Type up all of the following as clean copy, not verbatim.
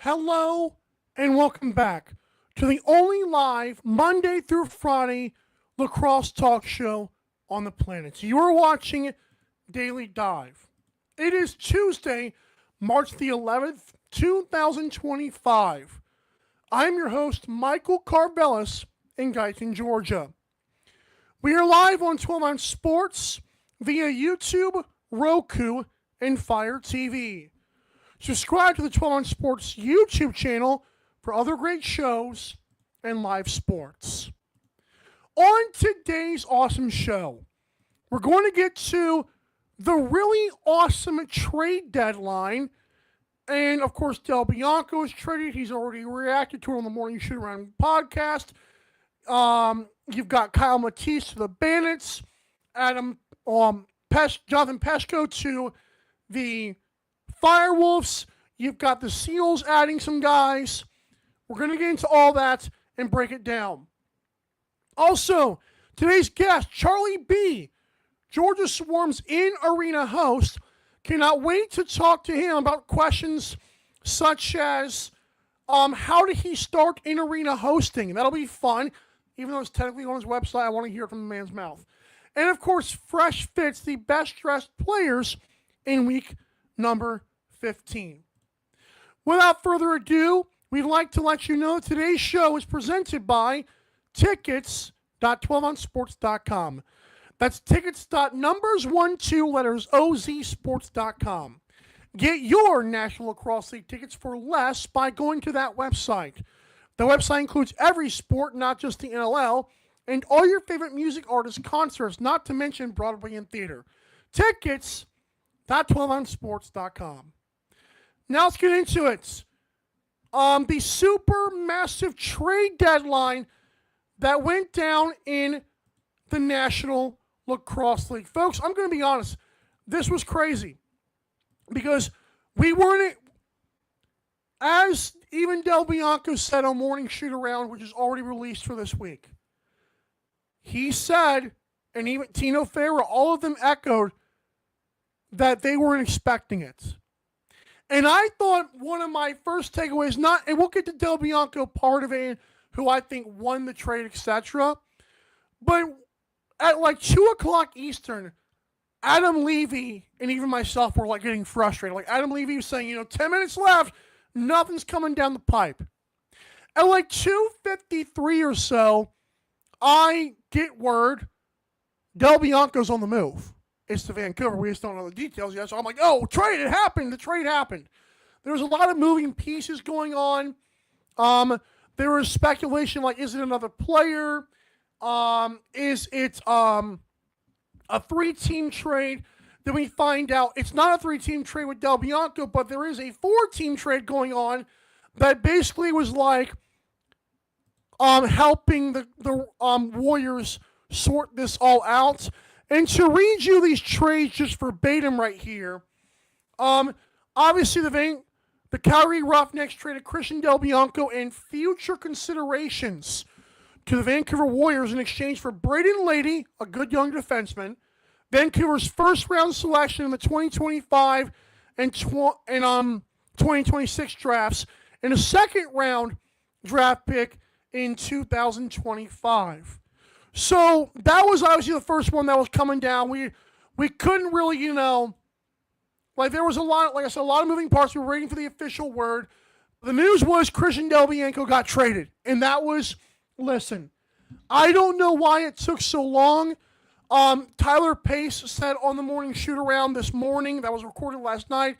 Hello and welcome back to the only live Monday through Friday lacrosse talk show on the planet. So you are watching Daily Dive. It is Tuesday, March the 11th, 2025. I'm your host, Michael Carvelis in Guyton, Georgia. We are live on 12-Ounce Sports via YouTube, Roku, and Fire TV. Subscribe to the 12-Ounce Sports YouTube channel for other great shows and live sports. On today's awesome show, we're going to get to the really awesome trade deadline. And, of course, Del Bianco is traded. He's already reacted to it on the Morning Shoot Around podcast. You've got Kyle Matisse to the Bandits, Jonathan Peshko to the Firewolves. You've got the Seals adding some guys. We're going to get into all that and break it down. Also, today's guest, Charlie B., Georgia Swarm's in-arena host. Cannot wait to talk to him about questions such as how did he start in-arena hosting? That'll be fun. Even though it's technically on his website, I want to hear it from the man's mouth. And, of course, Fresh Fits, the best-dressed players in week number 15. Without further ado, we'd like to let you know today's show is presented by tickets.12ouncesports.com. That's tickets.numbers12lettersozsports.com. Get your National Lacrosse League tickets for less by going to that website. The website includes every sport, not just the NLL, and all your favorite music artists' concerts, not to mention Broadway and theater. Tickets.12ouncesports.com. Now let's get into it. The super massive trade deadline that went down in the National Lacrosse League. Folks, I'm going to be honest. This was crazy because we weren't, as even Del Bianco said on Morning Shoot Around, which is already released for this week. He said, and even Tino Ferro, all of them echoed that they weren't expecting it. And I thought one of my first takeaways, and we'll get to Del Bianco part of it, who I think won the trade, etc. But at like 2 o'clock Eastern, Adam Levy and even myself were like getting frustrated. Like Adam Levy was saying, 10 minutes left, nothing's coming down the pipe. At like 2:53 or so, I get word Del Bianco's on the move. It's to Vancouver. We just don't know the details yet. So I'm like, oh, trade, it happened. The trade happened. There was a lot of moving pieces going on. There was speculation like, is it another player? Is it a 3-team trade? Then we find out it's not a 3-team trade with Del Bianco, but there is a 4-team trade going on that basically was like helping the Warriors sort this all out. And to read you these trades just verbatim right here, obviously the Calgary Roughnecks traded Christian Del Bianco and future considerations to the Vancouver Warriors in exchange for Braden Lady, a good young defenseman, Vancouver's first-round selection in the 2025 and 2026 drafts, and a second-round draft pick in 2025. So that was obviously the first one that was coming down. We couldn't really, there was a lot, like I said, a lot of moving parts. We were waiting for the official word. The news was Christian Del Bianco got traded. And that was, listen, I don't know why it took so long. Tyler Pace said on the Morning Shoot Around this morning, that was recorded last night,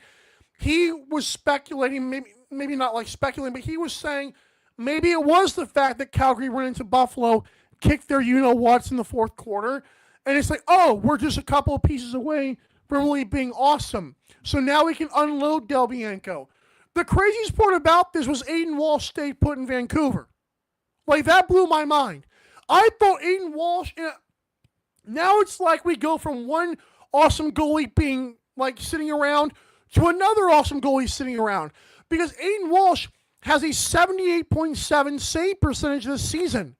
he was speculating, maybe not like speculating, but he was saying maybe it was the fact that Calgary went into Buffalo, kicked their you-know-whats in the fourth quarter, and it's like, oh, we're just a couple of pieces away from really being awesome. So now we can unload Del Bianco. The craziest part about this was Aiden Walsh stayed put in Vancouver. Like, that blew my mind. I thought Aiden Walsh, now it's like we go from one awesome goalie being, like, sitting around to another awesome goalie sitting around. Because Aiden Walsh has a 78.7 save percentage this season.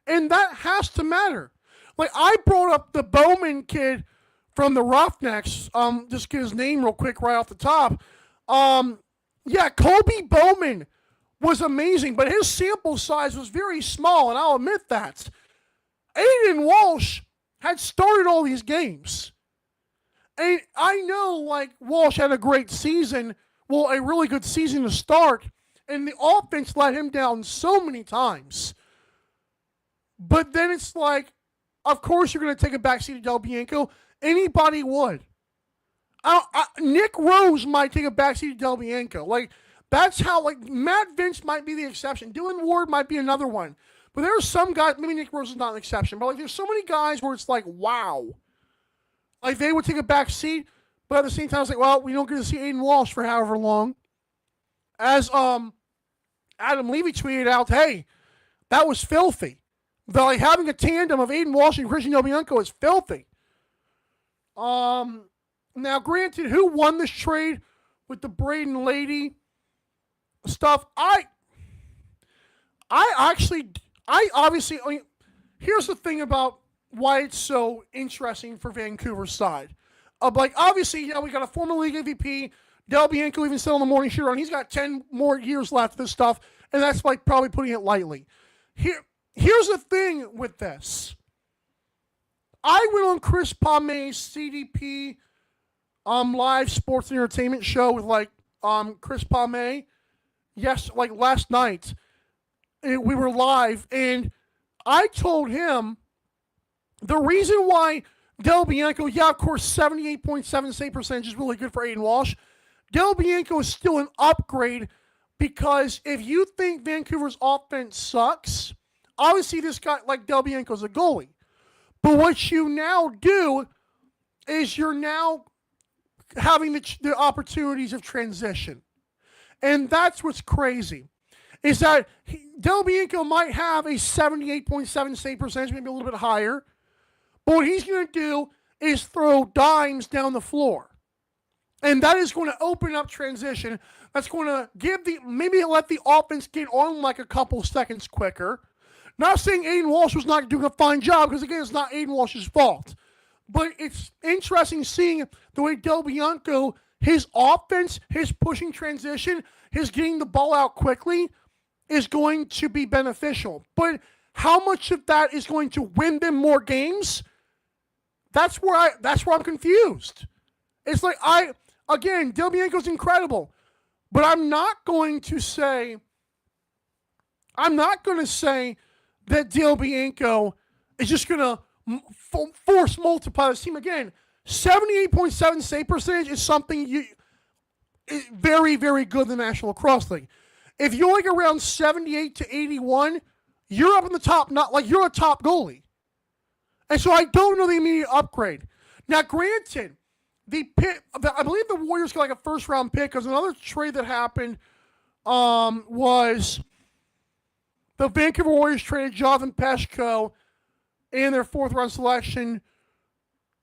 And that has to matter. Like, I brought up the Bowman kid from the Roughnecks. Just get his name real quick right off the top. Yeah, Kobe Bowman was amazing, but his sample size was very small, and I'll admit that. Aiden Walsh had started all these games. And I know, like, Walsh had a great season, well, a really good season to start, and the offense let him down so many times. But then it's like, of course you're going to take a backseat to Del Bianco. Anybody would. Nick Rose might take a backseat to Del Bianco. Like, that's how, like, Matt Vince might be the exception. Dylan Ward might be another one. But there are some guys, maybe Nick Rose is not an exception, but, like, there's so many guys where it's like, wow. Like, they would take a back seat, but at the same time, it's like, well, we don't get to see Aiden Walsh for however long. As Adam Levy tweeted out, hey, that was filthy. But, like, having a tandem of Aiden Walsh and Christian Del Bianco is filthy. Now, granted, who won this trade with the Braden Lady stuff? I mean, here's the thing about why it's so interesting for Vancouver's side. Like, obviously, yeah, we got a former league MVP, Del Bianco even still in the morning shoot, and he's got 10 more years left of this stuff, and that's, like, probably putting it lightly. Here's the thing with this. I went on Chris Palme's CDP live sports and entertainment show with, like, Chris Palme. Yes, like, last night. We were live, and I told him the reason why Del Bianco, yeah, of course, 78.7 save percentage is really good for Aiden Walsh. Del Bianco is still an upgrade because if you think Vancouver's offense sucks, obviously this guy, like Del Bianco's a goalie. But what you now do is you're now having the opportunities of transition. And that's what's crazy. Is that Del Bianco might have a 78.7 save percentage, maybe a little bit higher. But what he's going to do is throw dimes down the floor. And that is going to open up transition. That's going to maybe let the offense get on like a couple seconds quicker. Not saying Aiden Walsh was not doing a fine job, because again, it's not Aiden Walsh's fault. But it's interesting seeing the way Del Bianco, his offense, his pushing transition, his getting the ball out quickly is going to be beneficial. But how much of that is going to win them more games? That's where I'm confused. It's like Del Bianco's incredible, but I'm not going to say that Del Bianco is just going to force multiply this team again. 78.7 save percentage is something is very, very good in the National Lacrosse League. If you're like around 78 to 81, you're up in the top, not like you're a top goalie. And so I don't know the immediate upgrade. Now, granted, I believe the Warriors got like a first-round pick, because another trade that happened was the Vancouver Warriors traded Jonathan Peshko and their fourth-round selection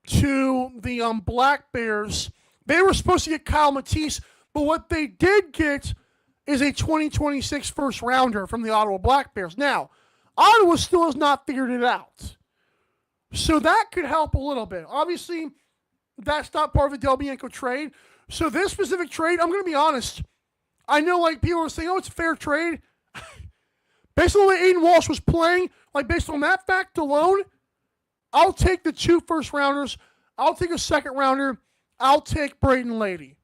to the Black Bears. They were supposed to get Kyle Matisse, but what they did get is a 2026 first-rounder from the Ottawa Black Bears. Now, Ottawa still has not figured it out. So that could help a little bit. Obviously, that's not part of a Del Bianco trade. So this specific trade, I'm going to be honest. I know, like, people are saying, oh, it's a fair trade. Based on the way Aiden Walsh was playing, like, based on that fact alone, I'll take the 2 first-rounders. I'll take a second-rounder. I'll take Braden Lady.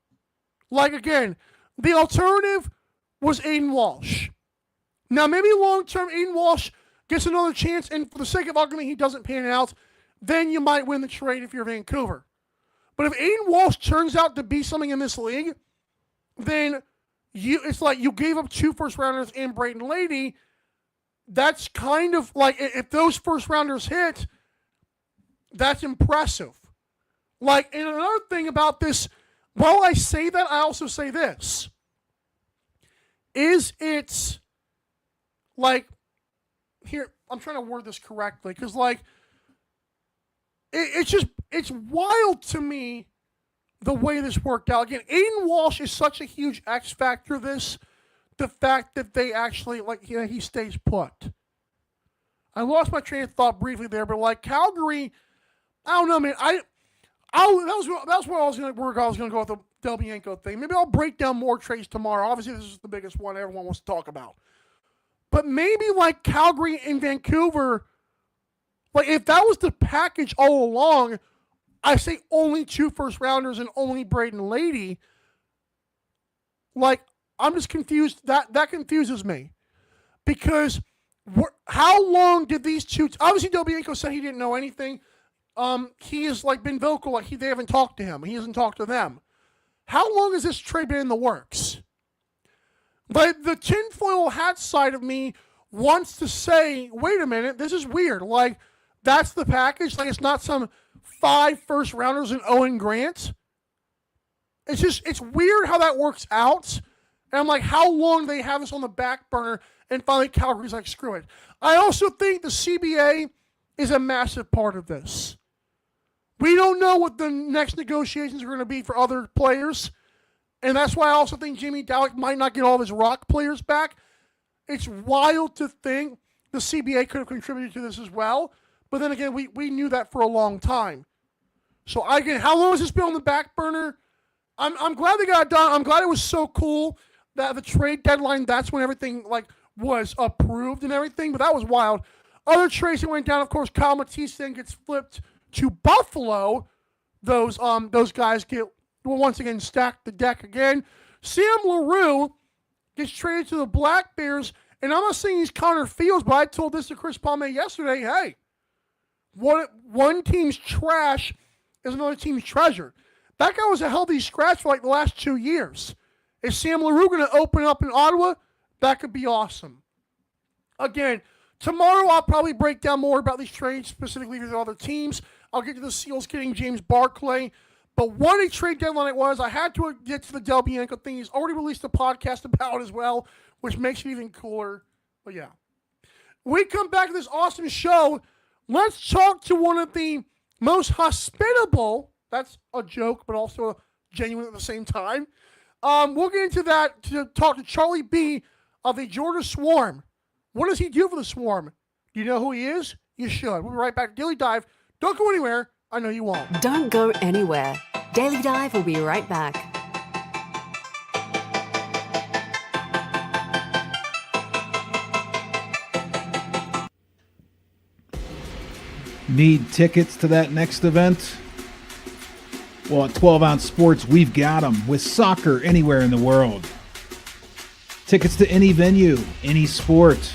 Like, again, the alternative was Aiden Walsh. Now, maybe long-term Aiden Walsh gets another chance, and for the sake of argument, he doesn't pan out, then you might win the trade if you're Vancouver. But if Aiden Walsh turns out to be something in this league, then it's like you gave up 2 first-rounders and Braden Lady. That's kind of like, if those first-rounders hit, that's impressive. Like, and another thing about this, while I say that, I also say this. It's like, here, I'm trying to word this correctly, because, like, it's wild to me the way this worked out. Again, Aiden Walsh is such a huge X factor the fact that they actually, like, he stays put. I lost my train of thought briefly there, but, like, Calgary, I don't know, man. That was where I was going to go with Delbianco thing. Maybe I'll break down more trades tomorrow. Obviously, this is the biggest one everyone wants to talk about. But maybe like Calgary and Vancouver, like if that was the package all along, I say only 2 first-rounders and only Braden Lady, like I'm just confused. That confuses me. Because how long did these two... Obviously, Delbianco said he didn't know anything. He has like been vocal, like they haven't talked to him. He hasn't talked to them. How long has this trade been in the works? But the tinfoil hat side of me wants to say, wait a minute, this is weird. Like, that's the package? Like, it's not some 5 first-rounders and Owen Grant? It's weird how that works out. And I'm like, how long do they have this on the back burner? And finally, Calgary's like, screw it. I also think the CBA is a massive part of this. We don't know what the next negotiations are going to be for other players. And that's why I also think Jimmy Dowlick might not get all of his Rock players back. It's wild to think the CBA could have contributed to this as well. But then again, we knew that for a long time. So again, how long has this been on the back burner? I'm glad they got it done. I'm glad it was so cool that the trade deadline, that's when everything like was approved and everything. But that was wild. Other trades that went down, of course, Kyle Matisse then gets flipped to Buffalo. Those guys will once again stack the deck again. Sam LaRue gets traded to the Black Bears, and I'm not saying he's Connor Fields, but I told this to Chris Palme yesterday. Hey, one team's trash is another team's treasure. That guy was a healthy scratch for like the last 2 years. Is Sam LaRue going to open up in Ottawa? That could be awesome. Again, tomorrow I'll probably break down more about these trades, specifically with other teams. I'll get to the Seals getting James Barclay. But what a trade deadline it was. I had to get to the Delbianco thing. He's already released a podcast about it as well, which makes it even cooler. But yeah. When we come back to this awesome show, let's talk to one of the most hospitable, that's a joke, but also genuine at the same time. We'll get into that to talk to Charlie B of the Georgia Swarm. What does he do for the Swarm? Do you know who he is? You should. We'll be right back to Daily Dive. Don't go anywhere. I know you won't. Don't go anywhere. Daily Dive will be right back. Need tickets to that next event? Well, at 12 Ounce Sports, we've got them with soccer anywhere in the world. Tickets to any venue, any sport.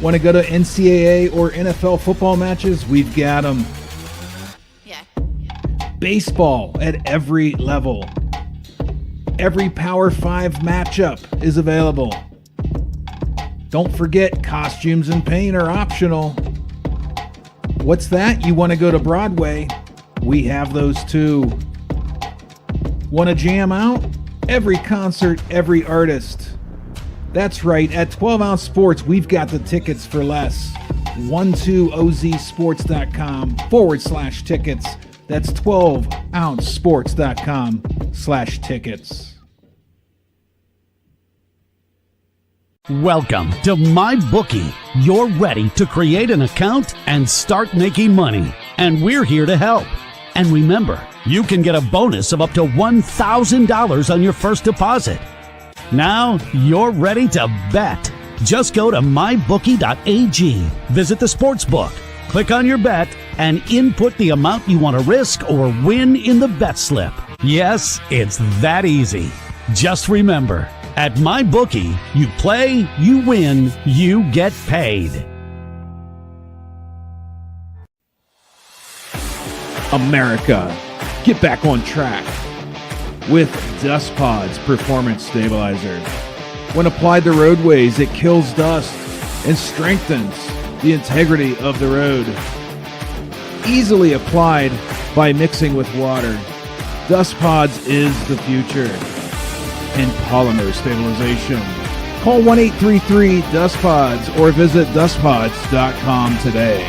Want to go to NCAA or NFL football matches? We've got them. Yeah. Baseball at every level. Every Power 5 matchup is available. Don't forget, costumes and paint are optional. What's that? You want to go to Broadway? We have those too. Want to jam out? Every concert, every artist. That's right, at 12 Ounce Sports, we've got the tickets for less. 12ozsports.com/tickets. That's 12ouncesports.com/tickets. Welcome to MyBookie. You're ready to create an account and start making money. And we're here to help. And remember, you can get a bonus of up to $1,000 on your first deposit. Now you're ready to bet. Just go to mybookie.ag, visit the sportsbook, click on your bet, and input the amount you want to risk or win in the bet slip. Yes, it's that easy. Just remember, at MyBookie, you play, you win, you get paid. America, get back on track with Dust Pods Performance Stabilizer. When applied to roadways, it kills dust and strengthens the integrity of the road. Easily applied by mixing with water, Dust Pods is the future in polymer stabilization. Call 1-833-DUST-PODS or visit dustpods.com today.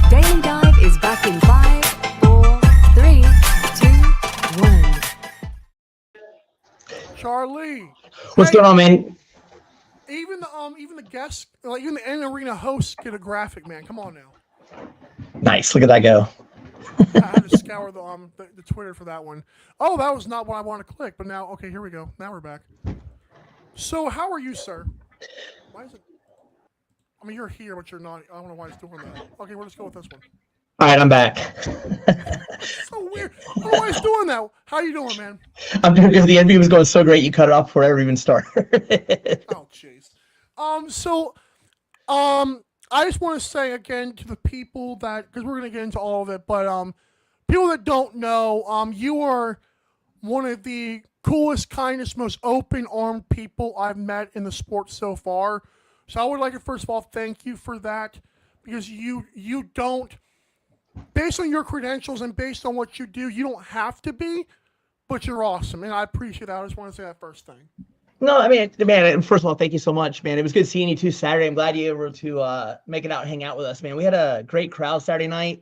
Daily Dive is back in 5, 4, 3, 2, 1. Charlie. What's going on, man? Even even the guests, like even the end arena hosts get a graphic, man. Come on now. Nice. Look at that go. I had to scour the Twitter for that one. Oh, that was not what I wanted to click, but now okay, here we go. Now we're back. So how are you, sir? Why is it? I mean, you're here, but you're not. I don't know why it's doing that. Okay, we'll just go with this one. All right, I'm back. So weird. I don't know why it's doing that. How you doing, man? I'm doing good. The interview was going so great, you cut it off before I ever even started. Oh, jeez. I just want to say again to the people that, because we're going to get into all of it, but people that don't know, you are one of the coolest, kindest, most open-armed people I've met in the sport so far. So I would like to first of all thank you for that, because you don't, based on your credentials and based on what you do, you don't have to be, but you're awesome, and I appreciate that. I just want to say that first thing. No, I mean, man, first of all, thank you so much, man. It was good seeing you too Saturday. I'm glad you were able to make it out and hang out with us, man. We had a great crowd Saturday night.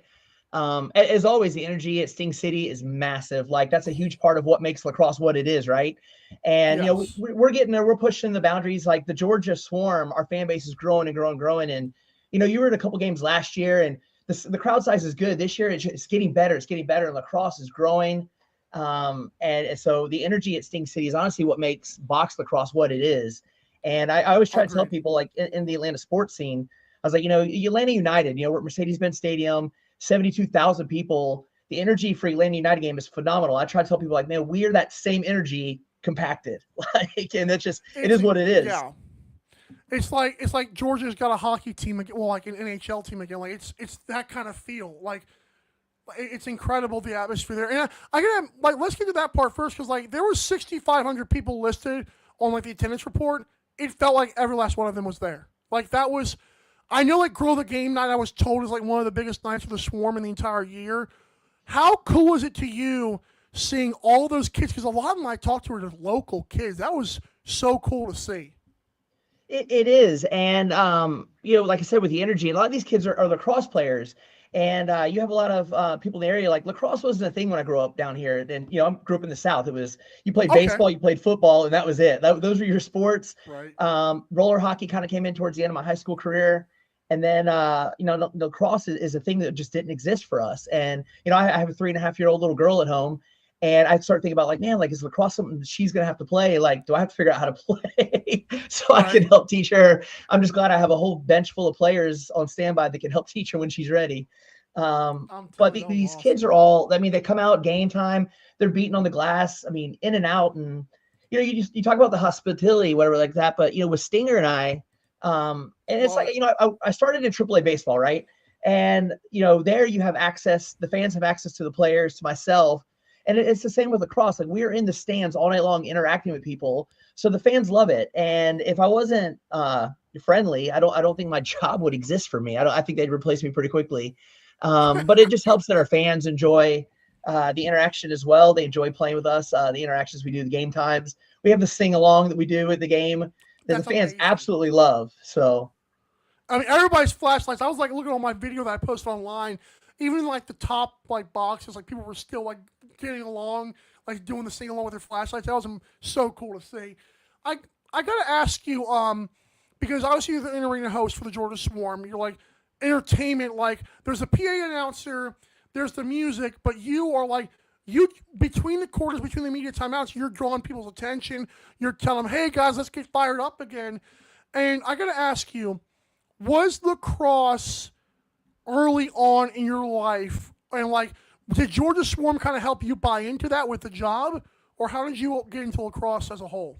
As always, the energy at Sting City is massive. Like, that's a huge part of what makes lacrosse what it is, right? And, Yes. we're getting there. We're pushing the boundaries. Like, the Georgia Swarm, our fan base is growing and growing and growing. And, you were in a couple games last year, and the crowd size is good. This year, it's getting better. It's getting better, and lacrosse is growing. And so the energy at Sting City is honestly what makes box lacrosse what it is. And I always try to tell people, like, in the Atlanta sports scene, I was like, Atlanta United, we're at Mercedes-Benz Stadium, 72,000 people. The energy for Atlanta United game is phenomenal. I try to tell people, like, man, we're that same energy compacted. Like, and it is what it is. Yeah. It's like Georgia's got a hockey team again, well, like an NHL team again. Like it's that kind of feel. Like, it's incredible, the atmosphere there. And I gotta, like, let's get to that part first, because, like, there was 6,500 people listed on, like, the attendance report. It felt like every last one of them was there. Like, that was, I know, like, Grow the Game Night, I was told, is like one of the biggest nights of the Swarm in the entire year. How cool is it to you seeing all those kids? Because a lot of them I talked to were just local kids. That was so cool to see. It is. And, like I said, with the energy, a lot of these kids are lacrosse players. And you have a lot of people in the area. Like, lacrosse wasn't a thing when I grew up down here. And, I grew up in the South. It was, you played baseball, you played football, and that was it. Those were your sports. Right. Roller hockey kind of came in towards the end of my high school career. And then, lacrosse is a thing that just didn't exist for us. And, I have a 3.5-year-old little girl at home. And I started thinking about, like, man, like, is lacrosse something she's going to have to play? Like, do I have to figure out how to play so I can help teach her? I'm just glad I have a whole bench full of players on standby that can help teach her when she's ready. But these kids are all, I mean, they come out game time, they're beating on the glass. I mean, in and out. And, you talk about the hospitality, whatever like that. But, with Stinger and I, and it's like, I started in AAA baseball, right? And, there you have access, the fans have access to the players, to myself. And it's the same with lacrosse. Like, we're in the stands all night long interacting with people. So the fans love it. And if I wasn't friendly, I don't think my job would exist for me. I think they'd replace me pretty quickly. But it just helps that our fans enjoy the interaction as well. They enjoy playing with us, the interactions we do, the game times. We have the sing-along that we do at the game that the fans absolutely love. So, I mean, everybody's flashlights. I was, like, looking at my video that I posted online. Even, like, the top, like, boxes, like, people were still, like, getting along, like, doing the sing-along with their flashlights. That was so cool to see. I got to ask you, because obviously you're the in-arena host for the Georgia Swarm. You're, like, entertainment. Like, there's a PA announcer, there's the music, but you are, like, between the quarters, between the media timeouts, you're drawing people's attention. You're telling them, hey, guys, let's get fired up again. And I got to ask you, was lacrosse early on in your life, and, like, did Georgia Swarm kind of help you buy into that with the job, or how did you get into lacrosse as a whole?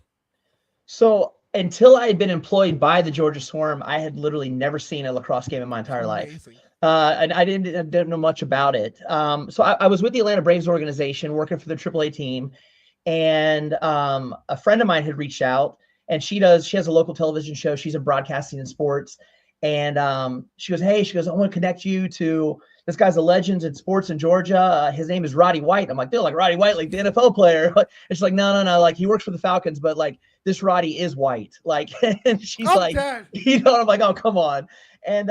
So until I had been employed by the Georgia Swarm, I had literally never seen a lacrosse game in my entire life. And I didn't know much about it. So I was with the Atlanta Braves organization working for the AAA team, and a friend of mine had reached out, and she has a local television show. She's in broadcasting and sports. And she goes, I want to connect you to this guy's a legend in sports in Georgia. His name is Roddy White. I'm like, dude, like Roddy White, like the NFL player. And she's like, no. Like, he works for the Falcons, but, like, this Roddy is white. Like, and she's like, dead. I'm like, oh, come on. And,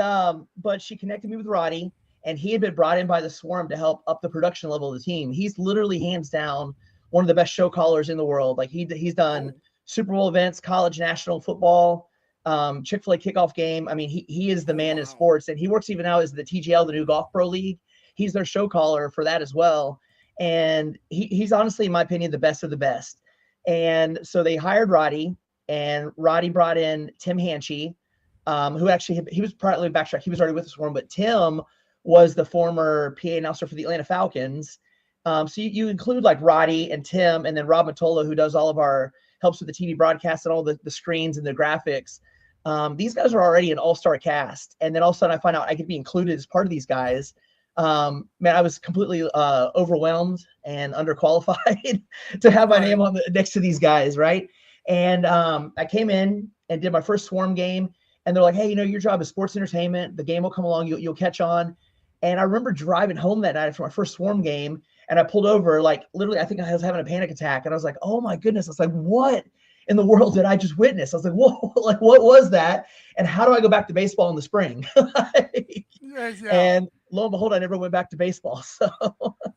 but she connected me with Roddy, and he had been brought in by the Swarm to help up the production level of the team. He's literally hands down one of the best show callers in the world. Like, he's done Super Bowl events, college national football. Chick-fil-A kickoff game. I mean, he is the man in Wow. sports, and he works even now as the TGL, the new Golf Pro League. He's their show caller for that as well. And he's honestly, in my opinion, the best of the best. And so they hired Roddy, and Roddy brought in Tim Hanchey, who actually, he was partly backtrack. He was already with the Swarm, but Tim was the former PA announcer for the Atlanta Falcons. So you include like Roddy and Tim, and then Rob Matola, who does all of our, helps with the TV broadcast and all the screens and the graphics. These guys are already an all-star cast. And then all of a sudden I find out I could be included as part of these guys. Man, I was completely overwhelmed and underqualified to have my name on next to these guys, right? And I came in and did my first Swarm game, and they're like, hey, your job is sports entertainment. The game will come along. You'll catch on. And I remember driving home that night after my first Swarm game, and I pulled over, like literally, I think I was having a panic attack, and I was like, oh my goodness. I was like, what in the world did I just witness? I was like, whoa, like what was that? And how do I go back to baseball in the spring? And lo and behold, I never went back to baseball. So.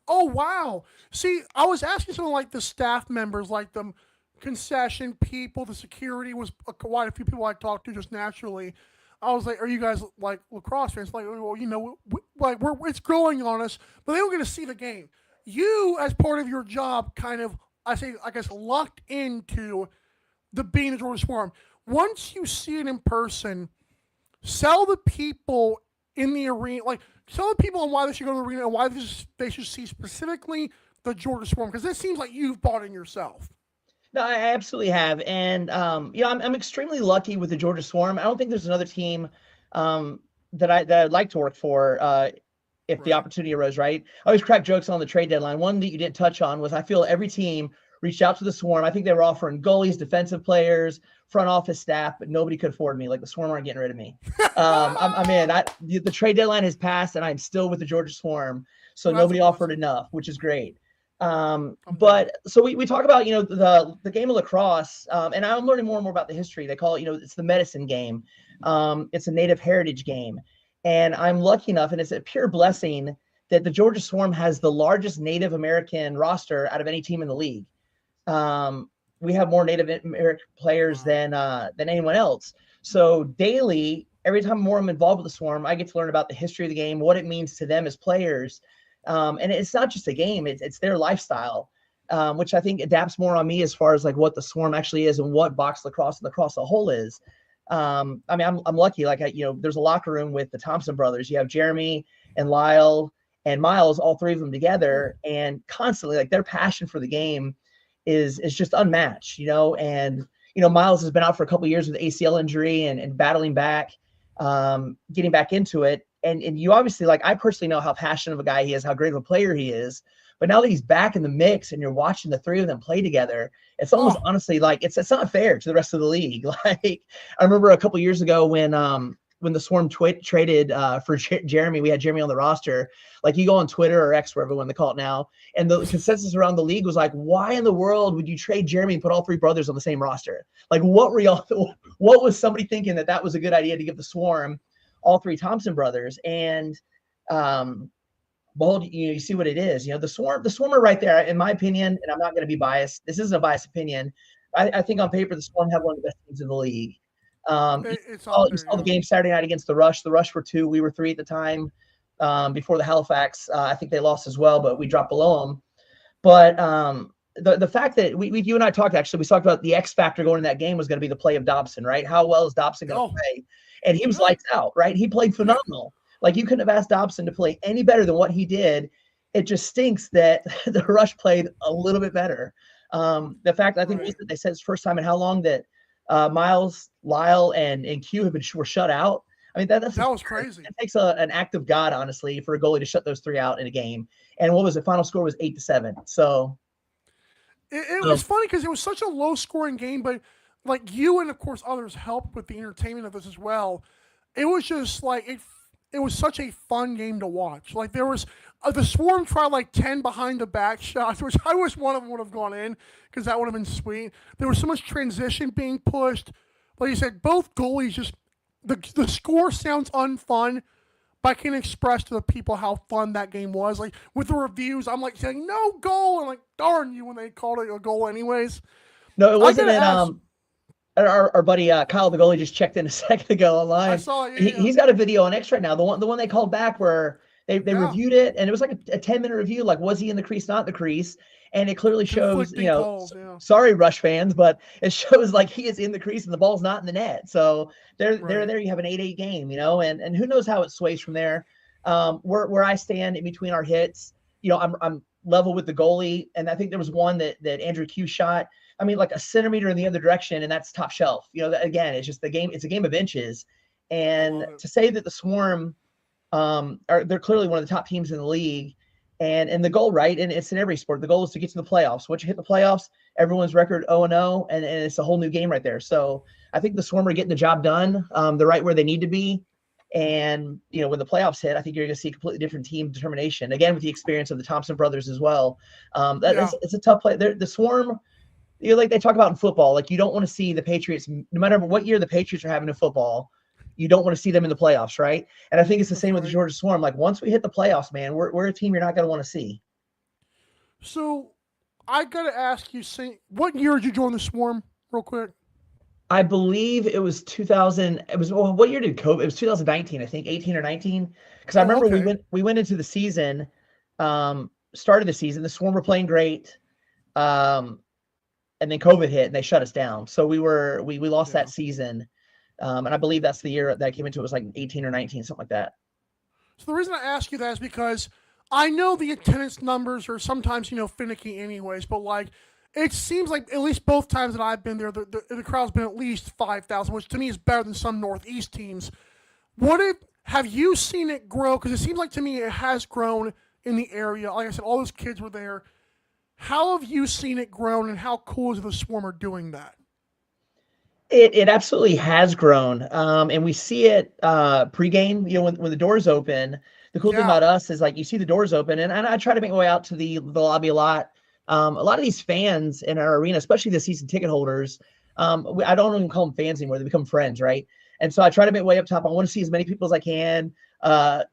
Oh, wow. See, I was asking someone like the staff members, like the concession people, the security was quite a few people I talked to just naturally. I was like, are you guys like lacrosse fans? Like, well, it's growing on us, but they were going to see the game. You, as part of your job, kind of, I guess, locked into the being the Georgia Swarm. Once you see it in person, sell the people in the arena, like tell the people on why they should go to the arena and why they should see specifically the Georgia Swarm, because it seems like you've bought in yourself. No, I absolutely have. And, I'm extremely lucky with the Georgia Swarm. I don't think there's another team that I'd like to work for if the opportunity arose, right? I always crack jokes on the trade deadline. One that you didn't touch on was I feel every team reached out to the Swarm. I think they were offering goalies, defensive players, front office staff, but nobody could afford me. Like the Swarm aren't getting rid of me. The trade deadline has passed, and I'm still with the Georgia Swarm. So nobody offered enough, which is great. But so we talk about, the game of lacrosse, and I'm learning more and more about the history. They call it, it's the medicine game. It's a native heritage game. And I'm lucky enough, and it's a pure blessing, that the Georgia Swarm has the largest Native American roster out of any team in the league. We have more Native American players than anyone else. So daily, every time more I'm involved with the Swarm, I get to learn about the history of the game, what it means to them as players. And it's not just a game, it's their lifestyle, which I think adapts more on me as far as like what the Swarm actually is and what box lacrosse and lacrosse as a whole is. I'm lucky. Like, there's a locker room with the Thompson brothers. You have Jeremy and Lyle and Miles, all three of them together, and constantly, like, their passion for the game is just unmatched, and, Miles has been out for a couple of years with ACL injury and battling back, getting back into it. And you obviously, like, I personally know how passionate of a guy he is, how great of a player he is. But now that he's back in the mix and you're watching the three of them play together, it's almost honestly like it's not fair to the rest of the league. Like, I remember a couple years ago when the Swarm traded for Jeremy, we had Jeremy on the roster. Like, you go on Twitter or X, wherever when they call it now, and the consensus around the league was like, why in the world would you trade Jeremy and put all three brothers on the same roster? Like, what was somebody thinking that was a good idea to give the Swarm all three Thompson brothers? And behold, you see what it is. The Swarm are right there, in my opinion, and I'm not going to be biased. This isn't a biased opinion. I think on paper the Swarm have one of the best teams in the league. You saw the game Saturday night against the Rush. The Rush were 2, we were 3 at the time. Before the Halifax, I think they lost as well, but we dropped below them. But the fact that you and I talked about the X factor going in that game was going to be the play of Dobson, right? How well is Dobson going to play? And he was lights out, right? He played phenomenal. Like, you couldn't have asked Dobson to play any better than what he did. It just stinks that the Rush played a little bit better. The fact, I think they said it's first time in how long that Miles, Lyle, and Q were shut out. I mean, that was crazy. It takes an act of God, honestly, for a goalie to shut those three out in a game. And what was the final score was 8-7. So it was funny because it was such a low scoring game, but like you and of course others helped with the entertainment of this as well. It was just like it was such a fun game to watch. Like, there was the Swarm tried like 10 behind the back shots, which I wish one of them would have gone in because that would have been sweet. There was so much transition being pushed. Like you said, both goalies just the score sounds unfun, but I can express to the people how fun that game was. Like, with the reviews, I'm like saying no goal, and like darn you when they called it a goal anyways. No, it wasn't. our buddy Kyle the goalie just checked in a second ago online. I saw it. He's got a video on X right now. The one they called back where they reviewed it, and it was like a 10-minute review. Like, was he in the crease, not in the crease? And it clearly shows, calls, sorry, Rush fans, but it shows like he is in the crease and the ball's not in the net. So there you have an 8-8 game, and who knows how it sways from there. Where I stand in between our hits, I'm level with the goalie, and I think there was one that Andrew Q shot. I mean, like a centimeter in the other direction, and that's top shelf. Again, it's just the game. It's a game of inches, and to say that the Swarm, they're clearly one of the top teams in the league, and the goal, right? And it's in every sport. The goal is to get to the playoffs. Once you hit the playoffs, everyone's record 0-0, and it's a whole new game right there. So I think the Swarm are getting the job done. They're right where they need to be. And, when the playoffs hit, I think you're going to see a completely different team determination, again, with the experience of the Thompson brothers as well. It's a tough play. The Swarm, like they talk about in football, like you don't want to see the Patriots, no matter what year the Patriots are having in football, you don't want to see them in the playoffs, right? And I think it's the same with the Georgia Swarm. Like once we hit the playoffs, man, we're a team you're not going to want to see. So I got to ask you, what year did you join the Swarm real quick? I believe it was 2000. What year did COVID? It was 2019, I think, 18 or 19. Because I remember we went into the season, started the season. The Swarm were playing great, and then COVID hit and they shut us down. So we lost that season, and I believe that's the year that I came into. It was like 18 or 19, something like that. So the reason I ask you that is because I know the attendance numbers are sometimes finicky, anyways. But like, it seems like at least both times that I've been there, the crowd's been at least 5,000, which to me is better than some Northeast teams. Have you seen it grow? Because it seems like to me it has grown in the area. Like I said, all those kids were there. How have you seen it grown, and how cool is the Swarm are doing that? It absolutely has grown, and we see it pregame. When the doors open, the cool thing about us is like you see the doors open, and I try to make my way out to the lobby a lot. A lot of these fans in our arena, especially the season ticket holders, I don't even call them fans anymore. They become friends, right? And so I try to make my way up top. I want to see as many people as I can,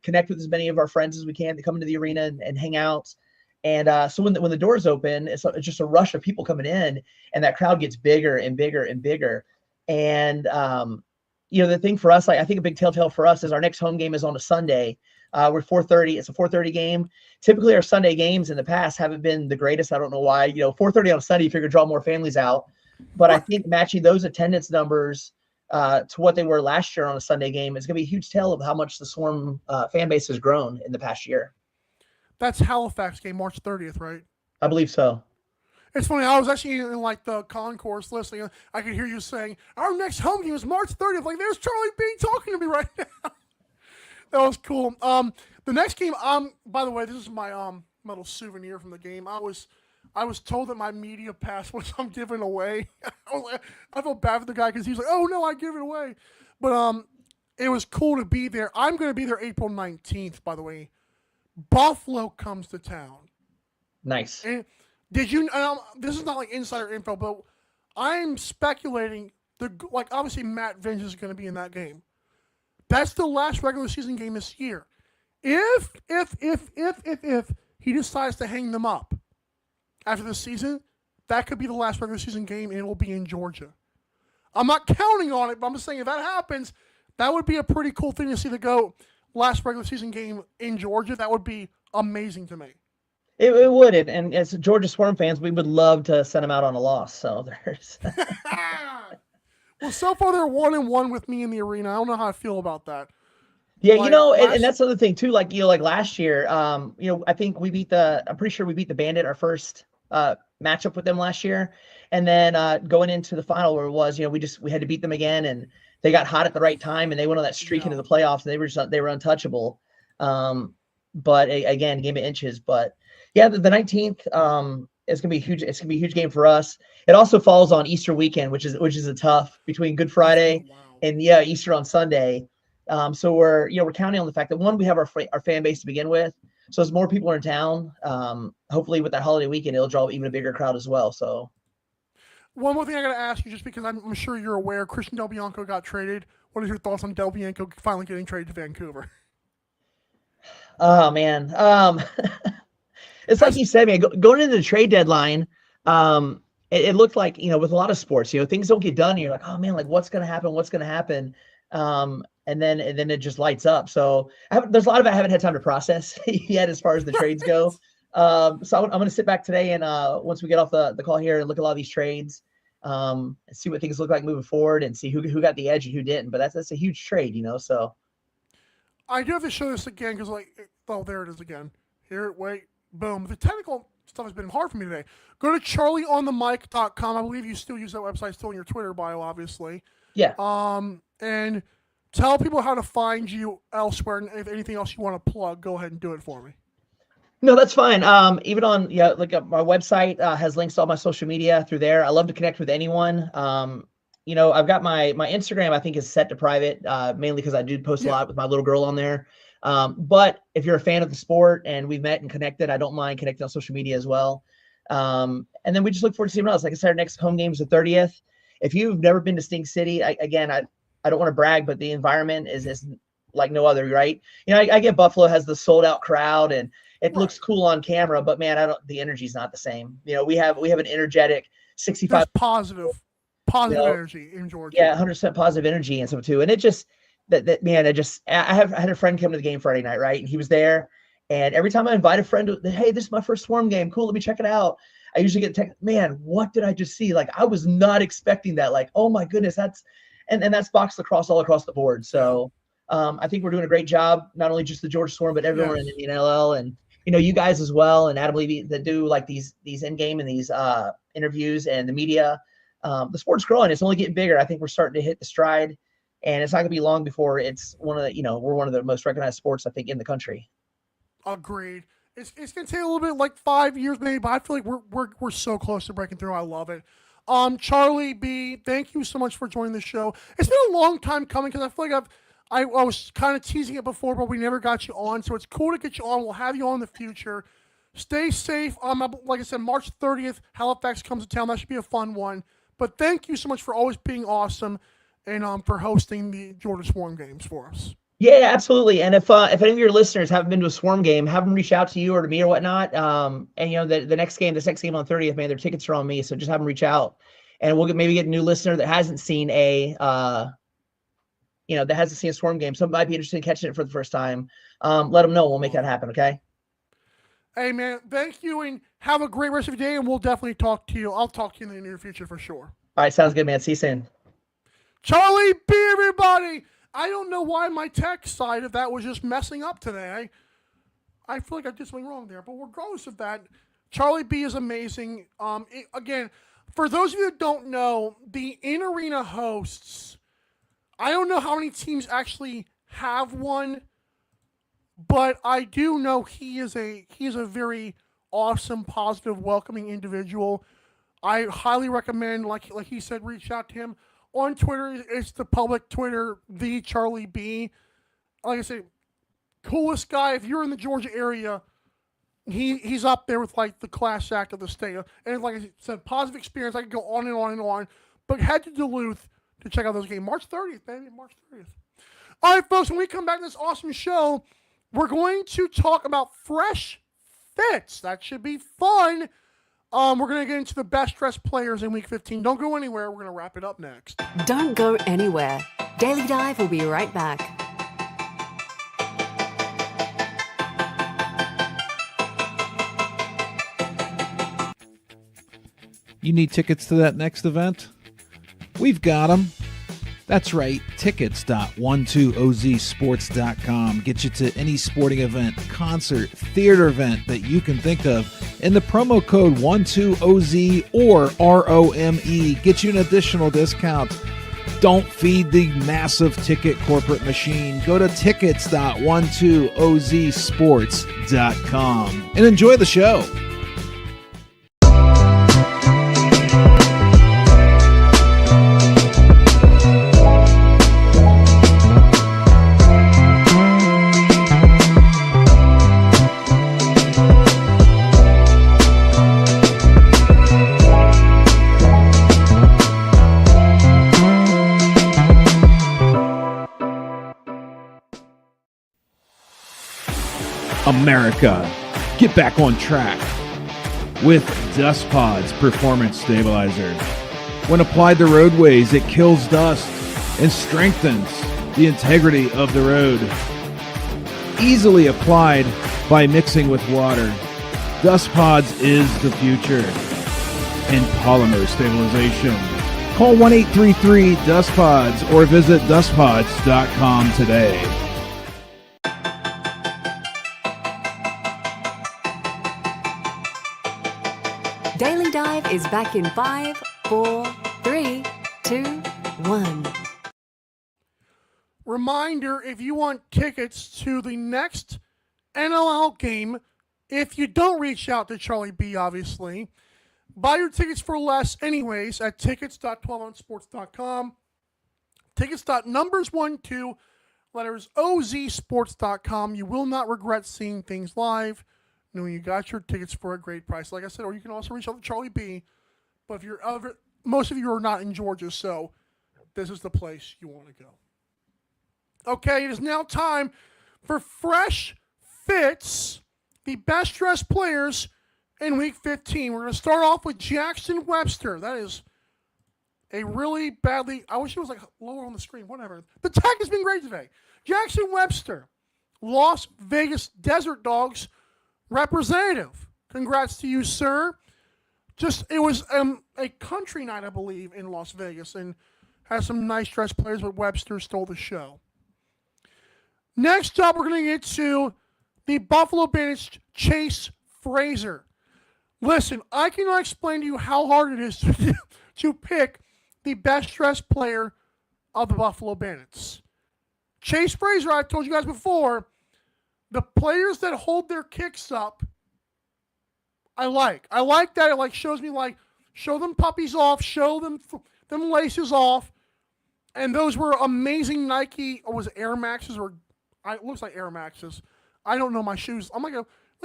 connect with as many of our friends as we can to come into the arena and hang out. And so when the doors open, it's just a rush of people coming in, and that crowd gets bigger and bigger and bigger. And the thing for us, like I think a big telltale for us is our next home game is on a Sunday. We're 4:30. It's a 4:30 game. Typically, our Sunday games in the past haven't been the greatest. I don't know why. 4:30 on a Sunday, you figure draw more families out. But I think matching those attendance numbers to what they were last year on a Sunday game is going to be a huge tell of how much the Swarm fan base has grown in the past year. That's Halifax game, March 30th, right? I believe so. It's funny. I was actually in like the concourse listening. I could hear you saying, "Our next home game is March 30th." Like, there's Charlie B talking to me right now. That was cool. The next game, by the way, this is my little souvenir from the game. I was told that my media pass was I'm giving away. I felt bad for the guy because he was like, "Oh no, I give it away." But it was cool to be there. I'm going to be there April 19th. By the way, Buffalo comes to town. Nice. And did you? This is not like insider info, but I'm speculating. Obviously Matt Vince is going to be in that game. That's the last regular season game this year. If he decides to hang them up after the season, that could be the last regular season game, and it will be in Georgia. I'm not counting on it, but I'm just saying if that happens, that would be a pretty cool thing to see the GOAT last regular season game in Georgia. That would be amazing to me. It would, and as Georgia Swarm fans, we would love to send them out on a loss. So there's. Well, so far they're 1-1 with me in the arena. I don't know how I feel about that. Yeah, and that's the other thing too. Like last year, I think I'm pretty sure we beat the Bandit our first matchup with them last year, and then going into the final where it was, we had to beat them again, and they got hot at the right time, and they went on that streak into the playoffs, and they were untouchable. But again, game of inches. But yeah, the 19th. It's gonna be huge. It's gonna be a huge game for us. It also falls on Easter weekend, which is a tough between Good Friday and Easter on Sunday. So we're counting on the fact that one, we have our fan base to begin with. So as more people are in town, hopefully with that holiday weekend, it'll draw even a bigger crowd as well. So one more thing I got to ask you, just because I'm sure you're aware, Christian Del Bianco got traded. What are your thoughts on Del Bianco finally getting traded to Vancouver? Oh man. It's like you said, man, going into the trade deadline, it looked like, with a lot of sports, things don't get done. And you're like, oh man, like what's going to happen? What's going to happen? And then it just lights up. So there's a lot of it I haven't had time to process yet as far as the trades go. So I'm going to sit back today and once we get off the call here and look at a lot of these trades, and see what things look like moving forward and see who got the edge and who didn't. But that's a huge trade, so. I do have to show this again because, there it is again. Here, wait, boom. The technical stuff has been hard for me today. Go to charlieonthemic.com. I believe you still use that website, still in your Twitter bio, obviously. Yeah. And tell people how to find you elsewhere, and if anything else you want to plug, go ahead and do it for me. No, that's fine. Even on, my website has links to all my social media through there. I love to connect with anyone. I've got my Instagram, I think, is set to private, mainly because I do post a lot with my little girl on there. But if you're a fan of the sport and we've met and connected, I don't mind connecting on social media as well. And then we just look forward to seeing what else. Like I said, our next home game is the 30th. If you've never been to Sting City, I don't want to brag, but the environment is like no other, right? I get Buffalo has the sold out crowd and it looks cool on camera, but man, the energy's not the same. We have an energetic 65. There's positive energy in Georgia. Yeah, 100% positive energy and stuff too. And it just I had a friend come to the game Friday night, right? And he was there. And every time I invite a friend to, hey, this is my first Swarm game. Cool, let me check it out. I usually get text, man, what did I just see? Like, I was not expecting that. Like, oh my goodness, that's box lacrosse all across the board. So I think we're doing a great job, not only just the Georgia Swarm, but everyone in the NLL and you guys as well, and Adam Levy that do like these in game and these interviews and the media. The sport's growing. It's only getting bigger. I think we're starting to hit the stride, and it's not gonna be long before it's one of the we're one of the most recognized sports I think in the country. Agreed. It's gonna take a little bit, like 5 years maybe, but I feel like we're so close to breaking through. I love it. Charlie B, thank you so much for joining the show. It's been a long time coming because I feel like I was kind of teasing it before, but we never got you on. So it's cool to get you on. We'll have you on in the future. Stay safe. Like I said, March 30th, Halifax comes to town. That should be a fun one. But thank you so much for always being awesome and for hosting the Georgia Swarm games for us. Yeah, absolutely. And if any of your listeners haven't been to a Swarm game, have them reach out to you or to me or whatnot. And the next game on the 30th, man, their tickets are on me. So just have them reach out, and we'll maybe get a new listener that hasn't seen a Swarm game. Some might be interested in catching it for the first time. Let them know. We'll make that happen. Okay. Hey man, thank you, and have a great rest of your day. And we'll definitely talk to you. I'll talk to you in the near future for sure. All right, sounds good, man. See you soon. Charlie B, everybody. I don't know why my tech side of that was just messing up today. I feel like I did something wrong there, but regardless of that, Charlie B is amazing. Again, for those of you that don't know, the in-arena hosts, I don't know how many teams actually have one, but I do know he is a very awesome, positive, welcoming individual. I highly recommend, like he said, reach out to him. On Twitter, it's the public Twitter, the Charlie B. Like I said, coolest guy. If you're in the Georgia area, he's up there with like the class act of the state. And like I said, positive experience. I could go on and on and on. But head to Duluth to check out those games. March 30th, baby. March 30th. All right, folks, when we come back to this awesome show, we're going to talk about fresh fits. That should be fun. We're going to get into the best dressed players in Week 15. Don't go anywhere. We're going to wrap it up next. Don't go anywhere. Daily Dive will be right back. You need tickets to that next event? We've got them. That's right, tickets.12ozsports.com. Get you to any sporting event, concert, theater event that you can think of. And the promo code 12OZ or ROME gets you an additional discount. Don't feed the massive ticket corporate machine. Go to tickets.12ozsports.com and enjoy the show. America, get back on track. with Dust Pods Performance Stabilizer. When applied to roadways, it kills dust and strengthens the integrity of the road. Easily applied by mixing with water, Dust Pods is the future in polymer stabilization. Call 1-833-DUST-PODS or visit dustpods.com today. Daily Dive is back in 5, 4, 3, 2, 1. Reminder, if you want tickets to the next NLL game, if you don't reach out to Charlie B, obviously, buy your tickets for less anyways at tickets.12onsports.com. Tickets.numbers12 letters ozsports.com. You will not regret seeing things live, knowing you got your tickets for a great price. Like I said, or you can also reach out to Charlie B. But if you're most of you are not in Georgia, so this is the place you want to go. Okay, it is now time for Fresh Fits, the best dressed players in Week 15. We're going to start off with Jackson Webster. That is a really badly, I wish it was like lower on the screen, whatever. The tech has been great today. Jackson Webster, Las Vegas Desert Dogs representative. Congrats to you, sir. It was a country night, I believe, in Las Vegas, and has some nice dressed players, but Webster stole the show. Next up, we're going to get to the Buffalo Bandits, Chase Fraser. Listen, I cannot explain to you how hard it is to pick the best dressed player of the Buffalo Bandits. Chase Fraser, I've told you guys before, the players that hold their kicks up, I like. I like that. It like shows me like, show them puppies off, show them laces off. And those were amazing Nike, or was it Air Maxes, or it looks like Air Maxes. I don't know my shoes. I'm like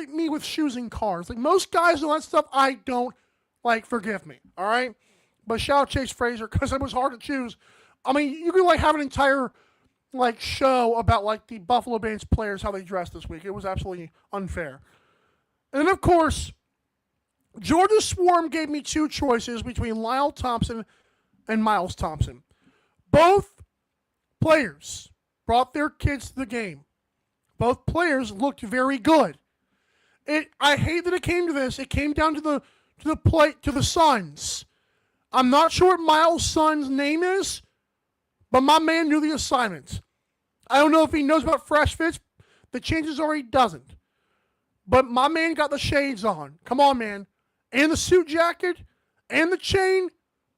me with shoes and cars. Like most guys know that stuff. I don't like. Forgive me. All right. But shout out Chase Fraser because it was hard to choose. I mean, you could like have an entire like show about like the Buffalo Bandits players, how they dressed this week. It was absolutely unfair. And of course, Georgia Swarm gave me two choices between Lyle Thompson and Miles Thompson. Both players brought their kids to the game. Both players looked very good. I hate that it came to this. It came down to the sons. I'm not sure what Miles' son's name is, but my man knew the assignment. I don't know if he knows about Fresh Fits. The chances are he doesn't. But my man got the shades on. Come on, man. And the suit jacket and the chain.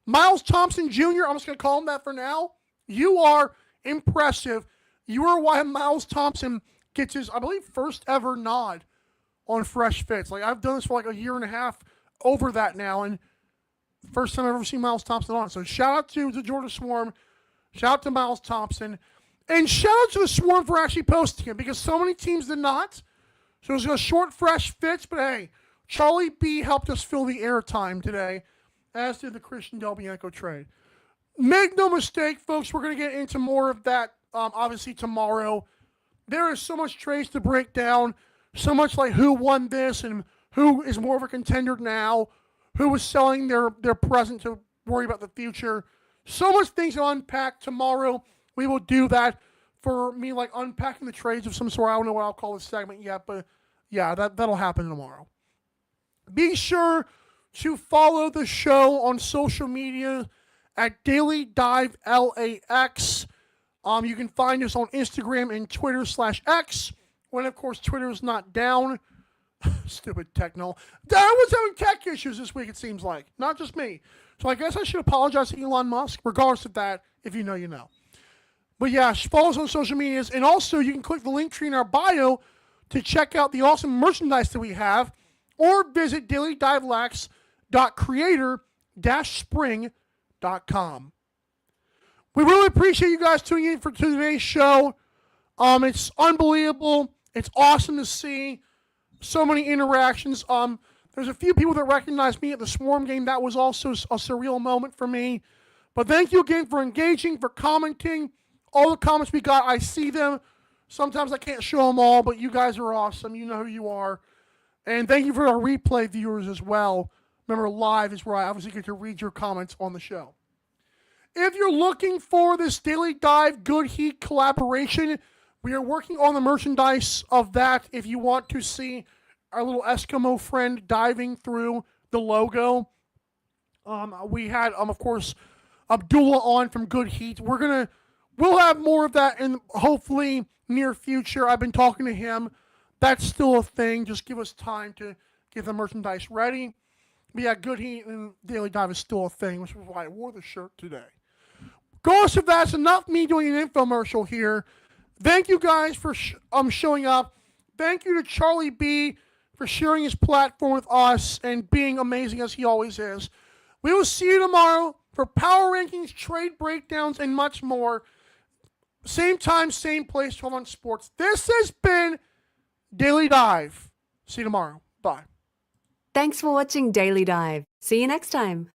Miles Thompson Jr., I'm just going to call him that for now. You are impressive. You are why Miles Thompson gets his, I believe, first ever nod on Fresh Fits. Like, I've done this for like a year and a half over that now, and first time I've ever seen Miles Thompson on. So shout out to the Georgia Swarm. Shout out to Miles Thompson. And shout out to the Swarm for actually posting it, because so many teams did not. So it was a short Fresh Fits, but hey, Charlie B helped us fill the airtime today, as did the Christian Del Bianco trade. Make no mistake, folks, we're going to get into more of that, obviously, tomorrow. There is so much trades to break down, so much like who won this and who is more of a contender now, who was selling their present to worry about the future. So much things to unpack tomorrow. We will do that for me, like unpacking the trades of some sort. I don't know what I'll call this segment yet, but yeah, that'll happen tomorrow. Be sure to follow the show on social media at Daily Dive LAX. You can find us on Instagram and Twitter /X, when of course Twitter is not down. Stupid techno. I was having tech issues this week, it seems like. Not just me. So I guess I should apologize to Elon Musk. Regardless of that, if you know, you know. But yeah, follow us on social medias. And also, you can click the link tree in our bio to check out the awesome merchandise that we have. Or visit dailydivelacks.creator-spring.com. We really appreciate you guys tuning in for today's show. It's unbelievable. It's awesome to see so many interactions. There's a few people that recognize me at the Swarm game. That was also a surreal moment for me. But thank you again for engaging, for commenting. All the comments we got, I see them. Sometimes I can't show them all, but you guys are awesome. You know who you are. And thank you for our replay viewers as well. Remember, live is where I obviously get to read your comments on the show. If you're looking for this Daily Dive Good Heat collaboration, we are working on the merchandise of that. If you want to see our little Eskimo friend diving through the logo, we had, of course, Abdullah on from Good Heat. We'll have more of that in hopefully near future. I've been talking to him. That's still a thing. Just give us time to get the merchandise ready. But yeah, Good Heat and Daily Dive is still a thing, which is why I wore the shirt today. Regardless if that's enough me doing an infomercial here. Thank you guys for showing up. Thank you to Charlie B for sharing his platform with us and being amazing as he always is. We will see you tomorrow for power rankings, trade breakdowns, and much more. Same time, same place, 12 on Sports. This has been Daily Dive. See you tomorrow. Bye. Thanks for watching Daily Dive. See you next time.